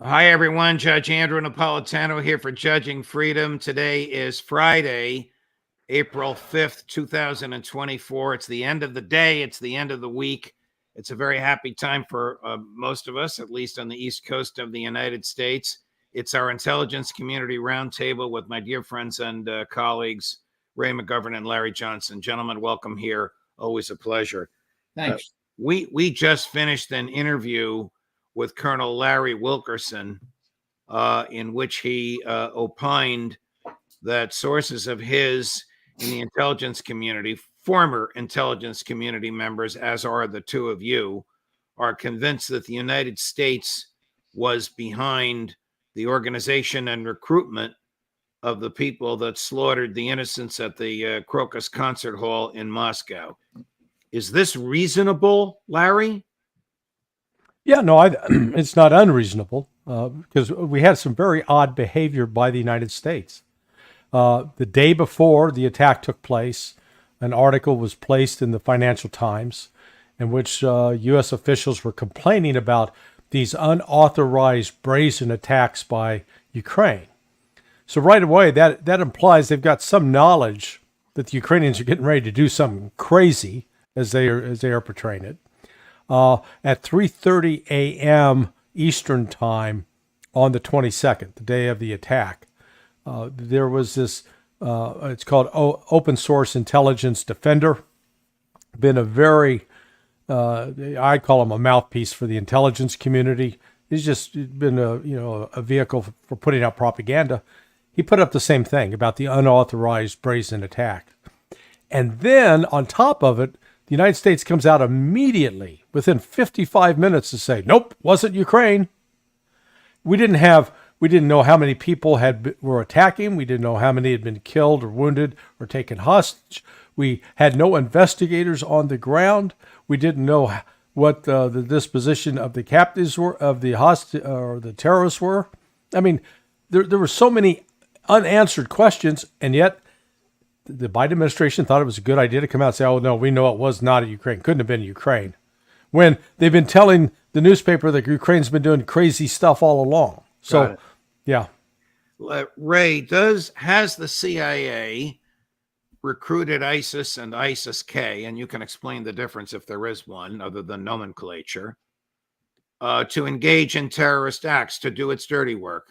Hi, everyone. Judge Andrew Napolitano here for Judging Freedom. Today is Friday, April 5th, 2024. It's the end of the day. It's the end of the week. It's a very happy time for most of us, at least on the East Coast of the United States. It's our intelligence community roundtable with my dear friends and colleagues, Ray McGovern and Larry Johnson. Gentlemen, welcome here. Always a pleasure. Thanks. We just finished an interview with Colonel Larry Wilkerson, in which he opined that sources of his in the intelligence community, former intelligence community members, as are the two of you, are convinced that the United States was behind the organization and recruitment of the people that slaughtered the innocents at the Crocus Concert Hall in Moscow. Is this reasonable, Larry? Yeah, no, it's not unreasonable because we had some very odd behavior by the United States. The day before the attack took place, an article was placed in the Financial Times in which U.S. officials were complaining about these unauthorized brazen attacks by Ukraine. So right away, that implies they've got some knowledge that the Ukrainians are getting ready to do something crazy as they are portraying it. At 3:30 a.m. Eastern Time on the 22nd, the day of the attack, there was this, it's called Open Source Intelligence Defender, been a very, I call him a mouthpiece for the intelligence community. He's just been a vehicle for putting out propaganda. He put up the same thing about the unauthorized brazen attack. And then on top of it, the United States comes out immediately within 55 minutes to say, nope, wasn't Ukraine. We didn't know how many people were attacking. We didn't know how many had been killed or wounded or taken hostage. We had no investigators on the ground. We didn't know what the disposition of the captives were, of the or the terrorists were. I mean, there were so many unanswered questions, and yet the Biden administration thought it was a good idea to come out and say, oh, no, we know it was not Ukraine. Couldn't have been Ukraine. When they've been telling the newspaper that Ukraine's been doing crazy stuff all along. So, yeah. Ray, has the CIA recruited ISIS and ISIS-K, and you can explain the difference if there is one other than nomenclature, to engage in terrorist acts, to do its dirty work?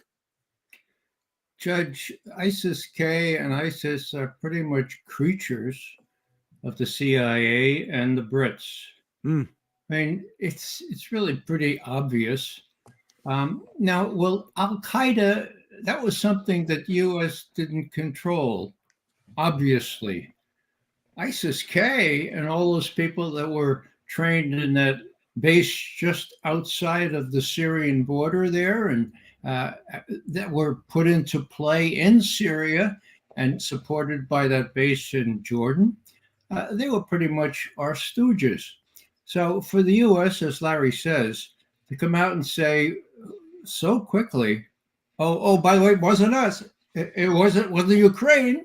Judge, ISIS-K and ISIS are pretty much creatures of the CIA and the Brits. I mean, it's really pretty obvious. Now, well, Al-Qaeda, that was something that U.S. didn't control, obviously. ISIS-K and all those people that were trained in that base just outside of the Syrian border there and that were put into play in Syria and supported by that base in Jordan, they were pretty much our stooges. So for the U.S., as Larry says, to come out and say so quickly, oh, by the way, it wasn't us. It wasn't Ukraine,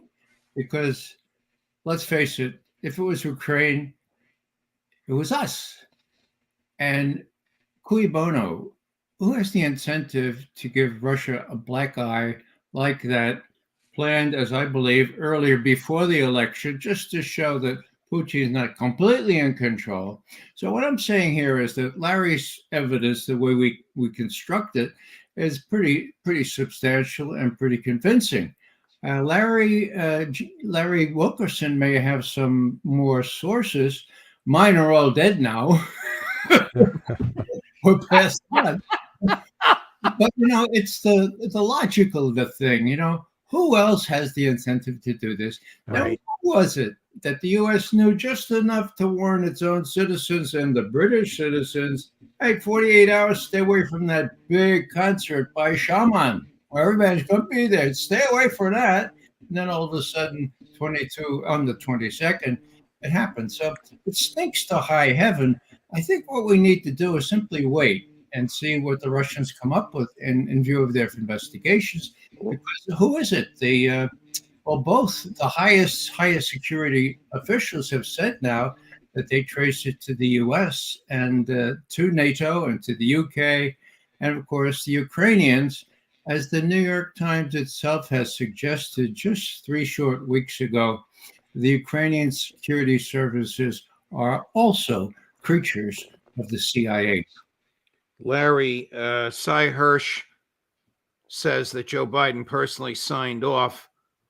because let's face it, if it was Ukraine, it was us. And cui bono? Who has the incentive to give Russia a black eye like that, planned, as I believe, earlier before the election, just to show that Putin is not completely in control? So what I'm saying here is that Larry's evidence, the way we construct it, is pretty substantial and pretty convincing. Larry Wilkerson may have some more sources. Mine are all dead now. We're past that. But it's the logical the thing. Who else has the incentive to do this? Right. Now, who was it that the U.S. knew just enough to warn its own citizens and the British citizens, hey, 48 hours, stay away from that big concert by Shaman, where everybody's going to be there. Stay away from that. And then all of a sudden, on the 22nd, it happened. So it stinks to high heaven. I think what we need to do is simply wait and see what the Russians come up with in view of their investigations. Because who is it? Both the highest security officials have said now that they trace it to the U.S. and to NATO and to the UK And of course, the Ukrainians, as the New York Times itself has suggested just 3 short weeks ago, the Ukrainian security services are also creatures of the CIA. Larry, Cy Hirsch says that Joe Biden personally signed off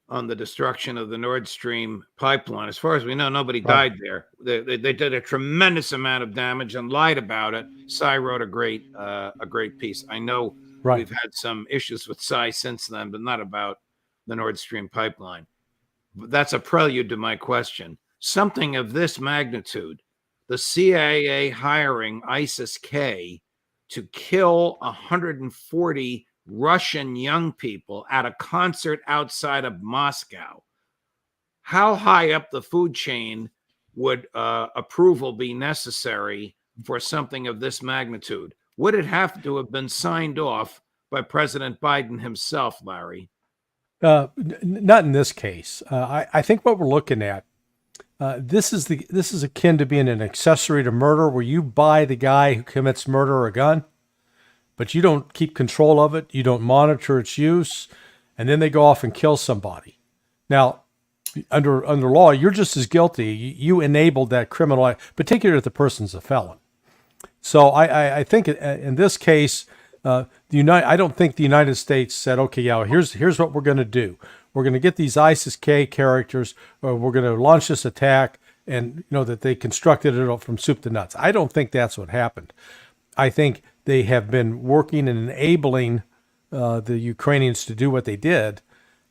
on the destruction of the Nord Stream pipeline. As far as we know, nobody died there. They did a tremendous amount of damage and lied about it. Cy wrote a great piece. I know we've had some issues with Cy since then, but not about the Nord Stream pipeline. But that's a prelude to my question. Something of this magnitude, the CIA hiring ISIS-K to kill 140 Russian young people at a concert outside of Moscow. How high up the food chain would approval be necessary for something of this magnitude? Would it have to have been signed off by President Biden himself, Larry? Not in this case. I think what we're looking at, this is akin to being an accessory to murder, where you buy the guy who commits murder a gun, but you don't keep control of it, you don't monitor its use, and then they go off and kill somebody. Now, under law, you're just as guilty. You enabled that criminal, particularly if the person's a felon. So I think in this case, I don't think the United States said, okay, yeah, here's what we're going to do. We're going to get these ISIS-K characters, or we're going to launch this attack, and that they constructed it from soup to nuts. I don't think that's what happened. I think they have been working and enabling the Ukrainians to do what they did,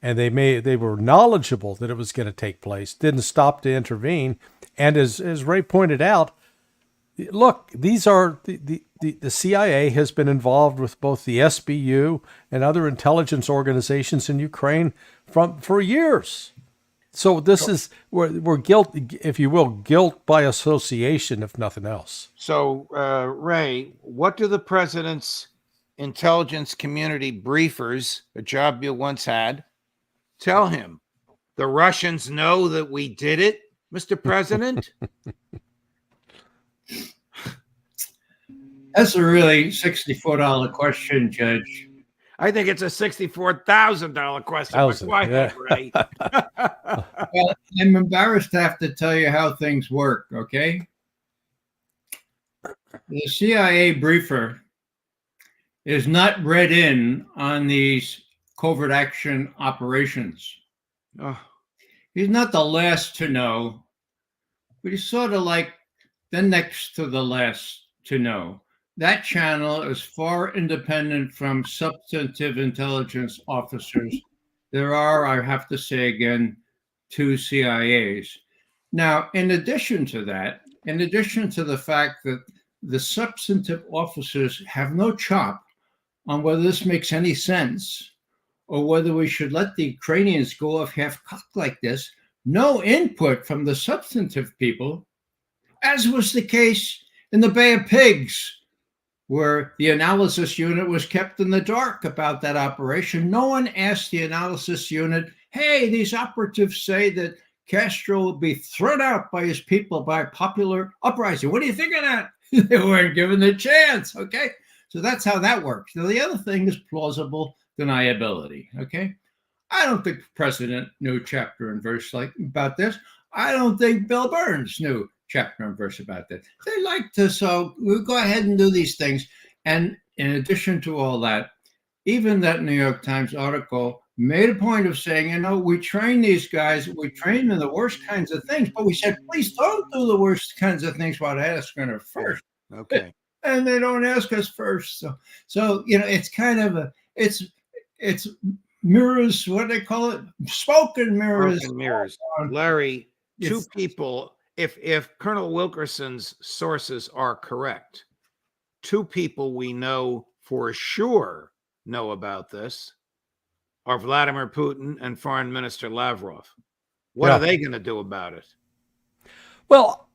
and they were knowledgeable that it was going to take place, didn't stop to intervene. And as Ray pointed out, look, these are the CIA has been involved with both the SBU and other intelligence organizations in Ukraine for years. So this is we're guilt, if you will, guilt by association, if nothing else. So, Ray, what do the president's intelligence community briefers, a job you once had, tell him? The Russians know that we did it, Mr. President? That's a really $64 question, Judge. I think it's a $64,000 question. Yeah. Ray. Well, I'm embarrassed to have to tell you how things work, okay? The CIA briefer is not read in on these covert action operations. Oh. He's not the last to know, but he's sort of like the next to the last to know. That channel is far independent from substantive intelligence officers. There are, I have to say again, 2 CIAs. Now, in addition to that, in addition to the fact that the substantive officers have no chop on whether this makes any sense or whether we should let the Ukrainians go off half-cocked like this, no input from the substantive people, as was the case in the Bay of Pigs, where the analysis unit was kept in the dark about that operation. No one asked the analysis unit, hey, these operatives say that Castro will be thrown out by his people by popular uprising. What do you think of that? They weren't given the chance, okay? So that's how that works. Now, the other thing is plausible deniability, okay? I don't think the president knew chapter and verse about this. I don't think Bill Burns knew chapter and verse about that. They like to, so we'll go ahead and do these things. And in addition to all that, even that New York Times article made a point of saying, we train these guys, we train them the worst kinds of things, but we said, please don't do the worst kinds of things without asking her first. Okay. And they don't ask us first. So it's kind of it's mirrors, what do they call it? Spoken mirrors. Spoken mirrors. Larry, 2 people, if Colonel Wilkerson's sources are correct, 2 people we know for sure know about this are Vladimir Putin and Foreign Minister Lavrov. What are they going to do about it? Well,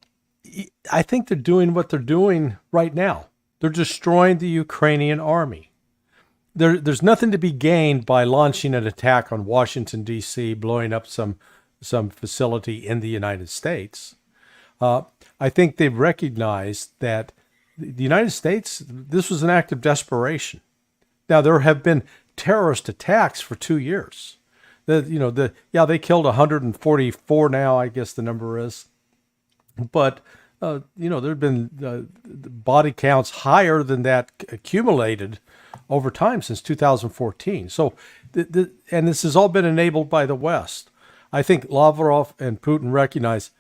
I think they're doing what they're doing right now. They're destroying the Ukrainian army. There's nothing to be gained by launching an attack on Washington, D.C., blowing up some facility in the United States. I think they've recognized that the United States, this was an act of desperation. Now, there have been terrorist attacks for 2 years. They killed 144 now, I guess the number is. But, there have been body counts higher than that accumulated over time since 2014. So, and this has all been enabled by the West. I think Lavrov and Putin recognize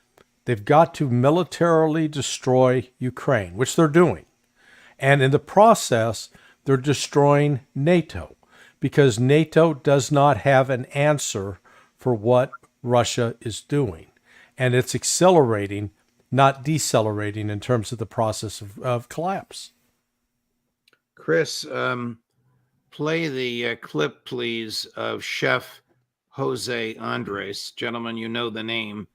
they've got to militarily destroy Ukraine, which they're doing. And in the process, they're destroying NATO because NATO does not have an answer for what Russia is doing. And it's accelerating, not decelerating in terms of the process of collapse. Chris, play the clip, please, of Chef Jose Andres. Gentlemen, you know the name.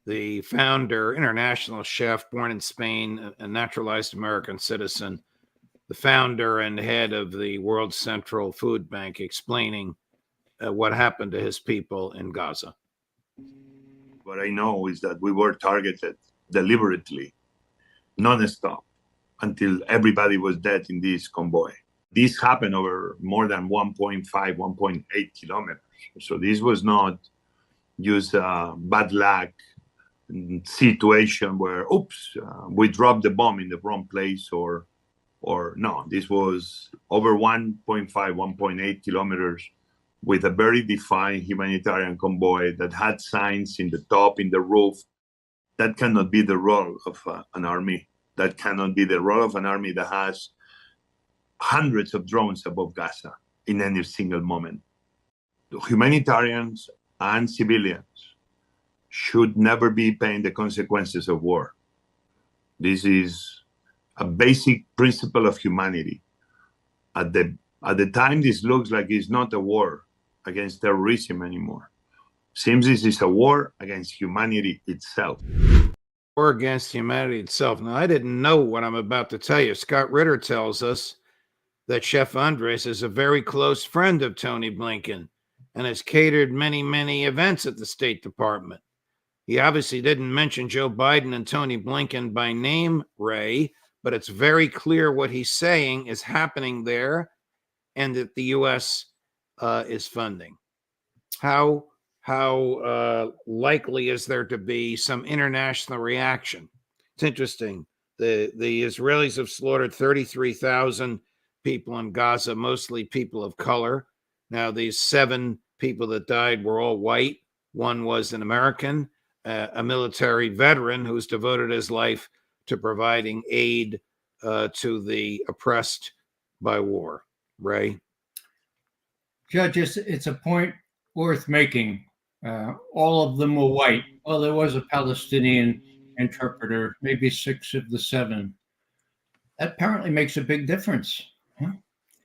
The founder, international chef, born in Spain, a naturalized American citizen, the founder and head of the World Central Food Bank, explaining what happened to his people in Gaza. What I know is that we were targeted deliberately, non-stop, until everybody was dead in this convoy. This happened over more than 1.5, 1.8 kilometers. So this was not just bad luck situation where, we dropped the bomb in the wrong place or no, this was over 1.5, 1.8 kilometers with a very defined humanitarian convoy that had signs in the top, in the roof. That cannot be the role of an army. That cannot be the role of an army that has hundreds of drones above Gaza in any single moment. The humanitarians and civilians should never be paying the consequences of war. This is a basic principle of humanity. At the time, this looks like it's not a war against terrorism anymore. Seems this is a war against humanity itself. War against humanity itself. Now, I didn't know what I'm about to tell you. Scott Ritter tells us that Chef Andres is a very close friend of Tony Blinken and has catered many, many events at the State Department. He obviously didn't mention Joe Biden and Tony Blinken by name, Ray, but it's very clear what he's saying is happening there and that the U.S. Is funding. How likely is there to be some international reaction? It's interesting. The Israelis have slaughtered 33,000 people in Gaza, mostly people of color. Now, these 7 people that died were all white. One was an American, a military veteran who's devoted his life to providing aid to the oppressed by war. Ray? Judge, it's a point worth making. All of them were white. Well, there was a Palestinian interpreter, maybe 6 of the 7. That apparently makes a big difference. Huh?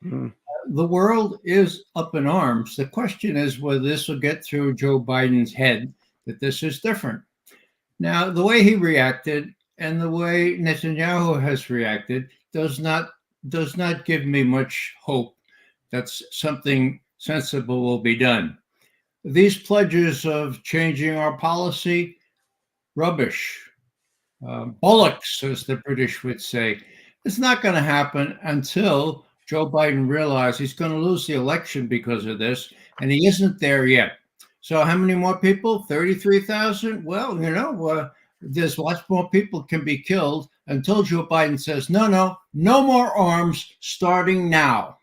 The world is up in arms. The question is whether this will get through Joe Biden's head that this is different. Now, the way he reacted and the way Netanyahu has reacted does not give me much hope that something sensible will be done. These pledges of changing our policy, rubbish, bollocks, as the British would say. It's not going to happen until Joe Biden realizes he's going to lose the election because of this, and he isn't there yet. So how many more people? 33,000? Well, there's lots more people can be killed until Joe Biden says, no more arms starting now.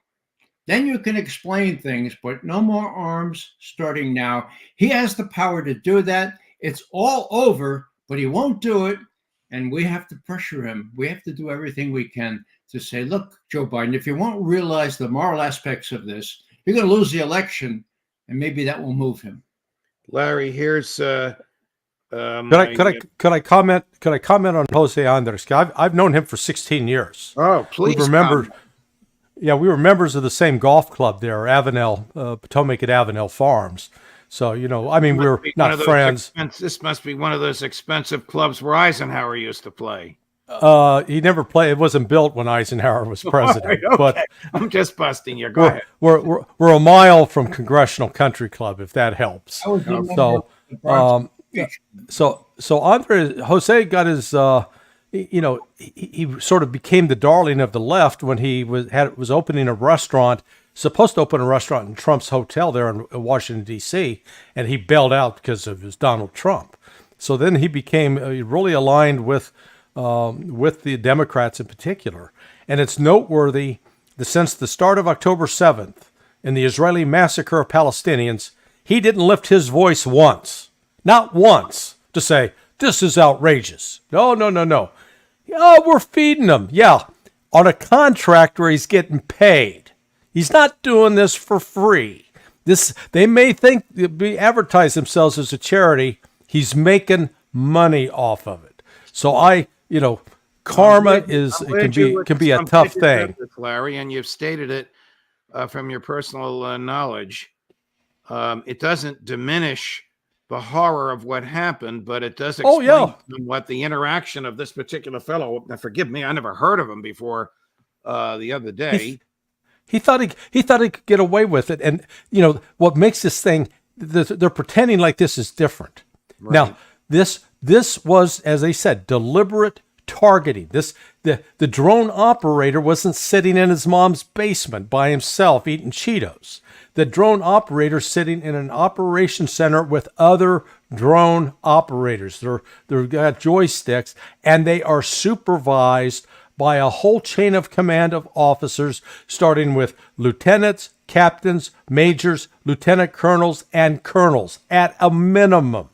Then you can explain things, but no more arms starting now. He has the power to do that. It's all over, but he won't do it. And we have to pressure him. We have to do everything we can to say, look, Joe Biden, if you won't realize the moral aspects of this, you're going to lose the election, and maybe that will move him. Larry, here's Could I comment on Jose Andres? I've known him for 16 years. Oh, please. We were members of the same golf club there, Avenel, Potomac at Avenel Farms. So, we were not friends. This must be one of those expensive clubs where Eisenhower used to play. He never played. It wasn't built when Eisenhower was president. Right, okay. But I'm just busting you. Go ahead. We're a mile from Congressional Country Club, if that helps. So Jose got his he sort of became the darling of the left when he was opening a restaurant, supposed to open a restaurant in Trump's hotel there in Washington, D.C., and he bailed out because of his Donald Trump. So then he became really aligned with the Democrats in particular. And it's noteworthy that since the start of October 7th and the Israeli massacre of Palestinians, he didn't lift his voice once, not once, to say, this is outrageous. No. Oh, we're feeding them. Yeah, on a contract where he's getting paid. He's not doing this for free. They may advertise themselves as a charity. He's making money off of it. So karma can be a tough thing. Larry, and you've stated it from your personal knowledge. It doesn't diminish the horror of what happened, but it does explain what the interaction of this particular fellow. Now, forgive me, I never heard of him before the other day. He thought he could get away with it, and what makes this thing? They're pretending like this is different. Right. Now, this was, as I said, deliberate targeting. The drone operator wasn't sitting in his mom's basement by himself eating Cheetos. The drone operator sitting in an operation center with other drone operators. They've got joysticks, and they are supervised by a whole chain of command of officers, starting with lieutenants, captains, majors, lieutenant colonels, and colonels at a minimum.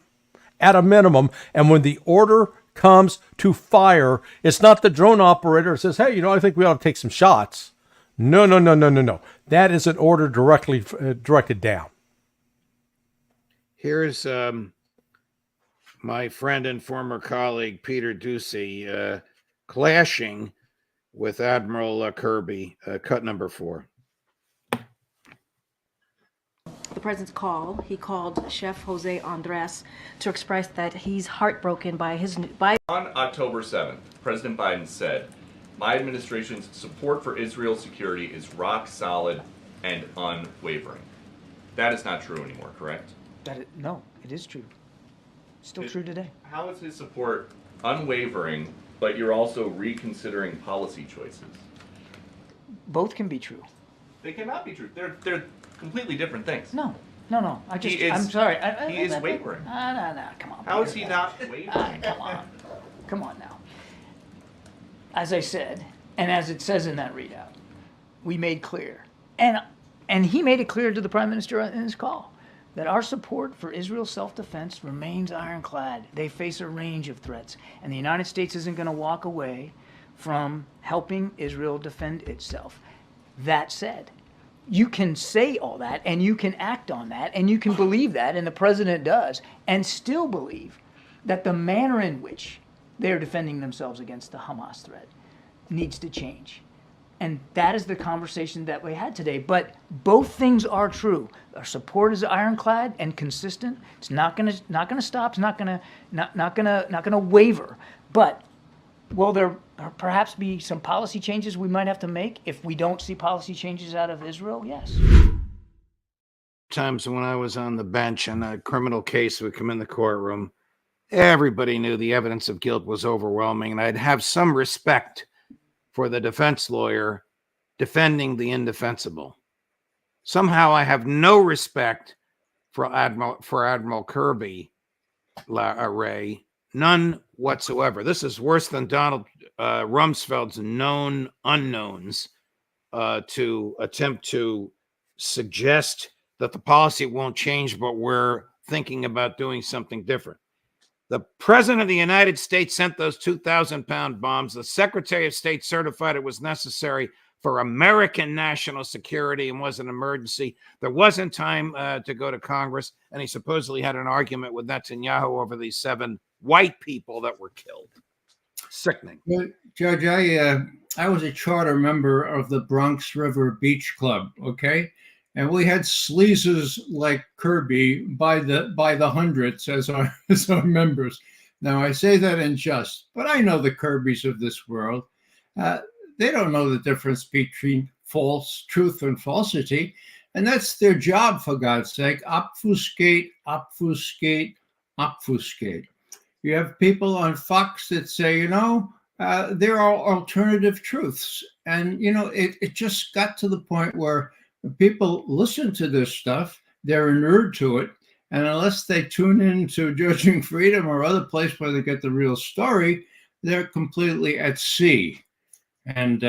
And when the order comes to fire, it's not the drone operator who says, hey, I think we ought to take some shots. No. That is an order directed down. Here's my friend and former colleague, Peter Ducey, clashing with Admiral Kirby, cut number 4. The president's call, he called Chef Jose Andres to express that he's heartbroken by On October 7th, President Biden said, my administration's support for Israel's security is rock solid and unwavering. That is not true anymore, correct? No, it is true. Still true today. How is his support unwavering, but you're also reconsidering policy choices? Both can be true. They cannot be true. They're completely different things. No. I'm sorry. He is wavering. No, come on. How is he not wavering? Come on now. As I said, and as it says in that readout, we made clear, and he made it clear to the Prime Minister in his call, that our support for Israel's self-defense remains ironclad. They face a range of threats, and the United States isn't going to walk away from helping Israel defend itself. That said, you can say all that, and you can act on that, and you can believe that, and the president does, and still believe that the manner in which they're defending themselves against the Hamas threat needs to change. And that is the conversation that we had today. But both things are true. Our support is ironclad and consistent. It's not going to stop. It's not going to waver. But will there perhaps be some policy changes we might have to make if we don't see policy changes out of Israel? Yes. Times when I was on the bench and a criminal case would come in the courtroom, everybody knew the evidence of guilt was overwhelming, and I'd have some respect for the defense lawyer defending the indefensible. Somehow I have no respect for Admiral Kirby, Ray, none whatsoever. This is worse than Donald Rumsfeld's known unknowns to attempt to suggest that the policy won't change, but we're thinking about doing something different. The president of the United States sent those 2,000-pound bombs. The Secretary of State certified it was necessary for American national security and was an emergency. There wasn't time to go to Congress, and he supposedly had an argument with Netanyahu over these 7 white people that were killed. Sickening. Well, Judge, I was a charter member of the Bronx River Beach Club, okay? And we had sleazes like Kirby by the hundreds as our members. Now, I say that in jest, but I know the Kirbys of this world. They don't know the difference between truth and falsity. And that's their job, for God's sake. Obfuscate, obfuscate, obfuscate. You have people on Fox that say, there are alternative truths. And, it just got to the point where people listen to this stuff, they're inured to it. And unless they tune in to Judging Freedom or other place where they get the real story, they're completely at sea. And,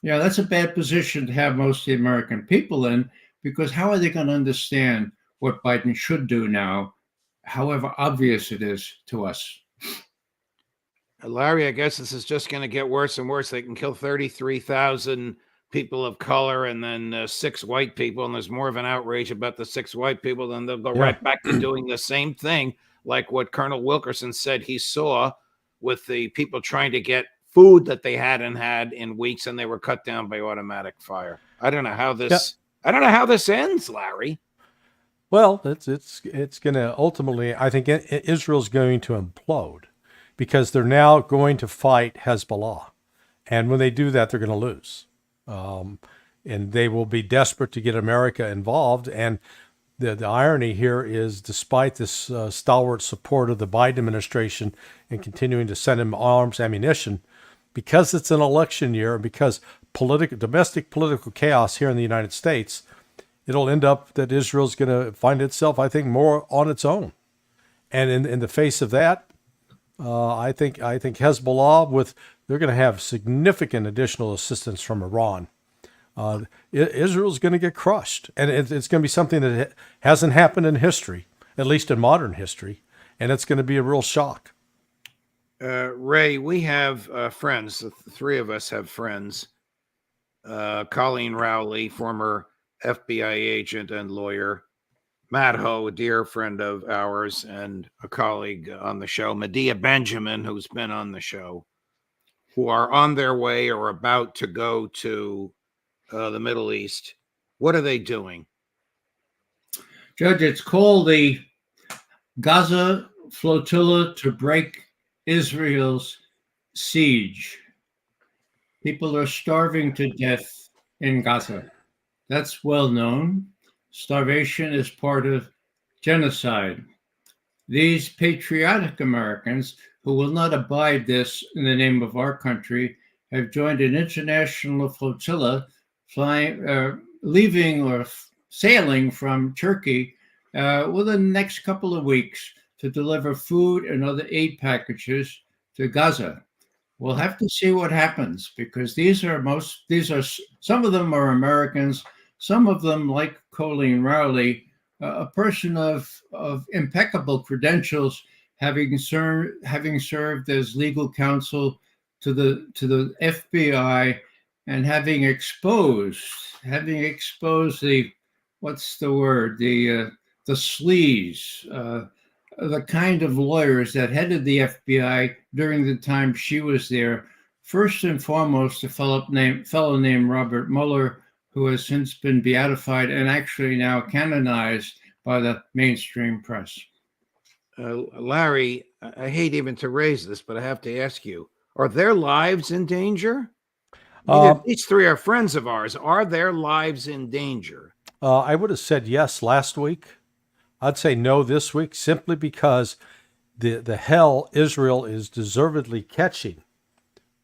that's a bad position to have most of the American people in, because how are they going to understand what Biden should do now, however obvious it is to us? Larry, I guess this is just going to get worse and worse. They can kill 33,000 people of color and then 6 white people, and there's more of an outrage about the 6 white people, then they'll go right back to doing the same thing, like what Colonel Wilkerson said he saw with the people trying to get food that they hadn't had in weeks, and they were cut down by automatic fire. I don't know how this ends, Larry. Well, it's going to ultimately, I think Israel's going to implode, because they're now going to fight Hezbollah. And when they do that, they're going to lose. And they will be desperate to get America involved. And the irony here is, despite this stalwart support of the Biden administration and continuing to send him arms, ammunition, because it's an election year, because domestic political chaos here in the United States, it'll end up that Israel's going to find itself, I think, more on its own. And in the face of that, I think Hezbollah, they're going to have significant additional assistance from Iran. Israel's going to get crushed, and it's going to be something that hasn't happened in history, at least in modern history, and it's going to be a real shock. Ray, we have friends. The 3 of us have friends. Colleen Rowley, former FBI agent and lawyer. Matt Ho, a dear friend of ours and a colleague on the show. Medea Benjamin, who's been on the show, who are on their way or about to go to the Middle East. What are they doing? Judge, it's called the Gaza Flotilla to break Israel's siege. People are starving to death in Gaza. That's well known. Starvation is part of genocide. These patriotic Americans who will not abide this in the name of our country have joined an international flotilla leaving or sailing from Turkey within the next couple of weeks to deliver food and other aid packages to Gaza. We'll have to see what happens, because some of them are Americans, some of them, like Colleen Rowley, a person of impeccable credentials, having served as legal counsel to the FBI, and having exposed the sleaze, the kind of lawyers that headed the FBI during the time she was there. First and foremost, a fellow named Robert Mueller, who has since been beatified and actually now canonized by the mainstream press. Larry, I hate even to raise this, but I have to ask you, are their lives in danger? These 3 are friends of ours. Are their lives in danger? I would have said yes last week. I'd say no this week, simply because the hell Israel is deservedly catching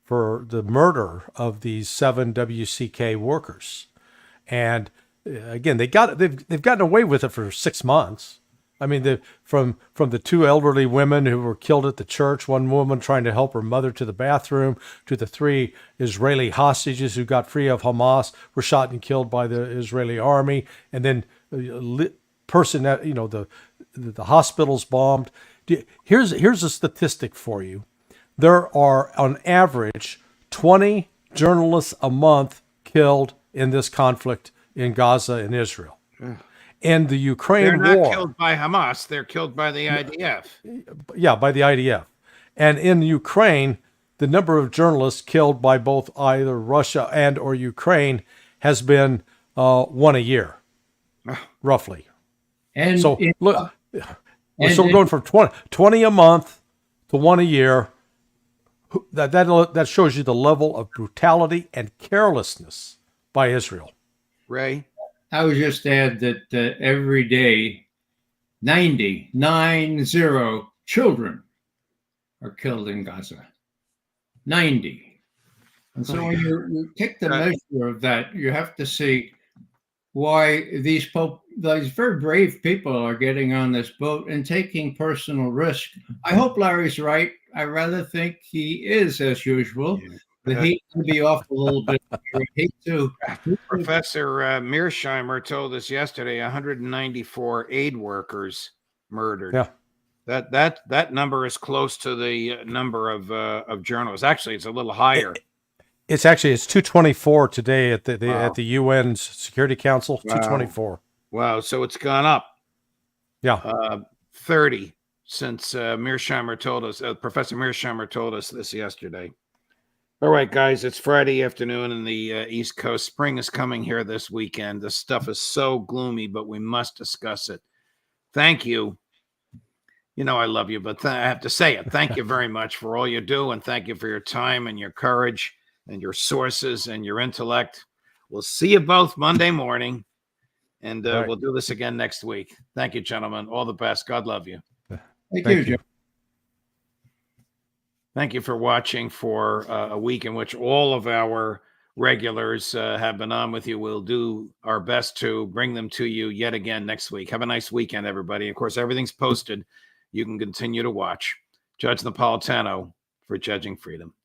for the murder of these 7 WCK workers. And again, they've gotten away with it for 6 months. I mean, from the 2 elderly women who were killed at the church, one woman trying to help her mother to the bathroom, to the 3 Israeli hostages who got free of Hamas, were shot and killed by the Israeli army, and then person that the hospitals bombed. Here's a statistic for you. There are on average 20 journalists a month killed in this conflict in Gaza and Israel. And the Ukraine war. They're not killed by Hamas. They're killed by the IDF. Yeah, by the IDF. And in Ukraine, the number of journalists killed by both either Russia and or Ukraine has been 1 a year, roughly. And so look, so we're going from 20 a month to 1 a year. That shows you the level of brutality and carelessness by Israel. Ray? I would just add that every day, 90 children are killed in Gaza. 90. And so when you take the measure of that, you have to see why these very brave people are getting on this boat and taking personal risk. I hope Larry's right. I rather think he is, as usual. The heat can be off a little bit. Professor Mearsheimer told us yesterday 194 aid workers murdered. Yeah. That number is close to the number of journalists. Actually, it's a little higher. It's 224 today at the UN Security Council. Wow. 224. Wow. So it's gone up. Yeah. 30 since Mearsheimer told us. Professor Mearsheimer told us this yesterday. All right, guys, it's Friday afternoon in the East Coast. Spring is coming here this weekend. This stuff is so gloomy, but we must discuss it. Thank you. You know I love you, but I have to say it. Thank you very much for all you do, and thank you for your time and your courage and your sources and your intellect. We'll see you both Monday morning, and we'll do this again next week. Thank you, gentlemen. All the best. God love you. Thank you, Jim. Thank you for watching for a week in which all of our regulars have been on with you. We'll do our best to bring them to you yet again next week. Have a nice weekend, everybody. Of course, everything's posted. You can continue to watch. Judge Napolitano for Judging Freedom.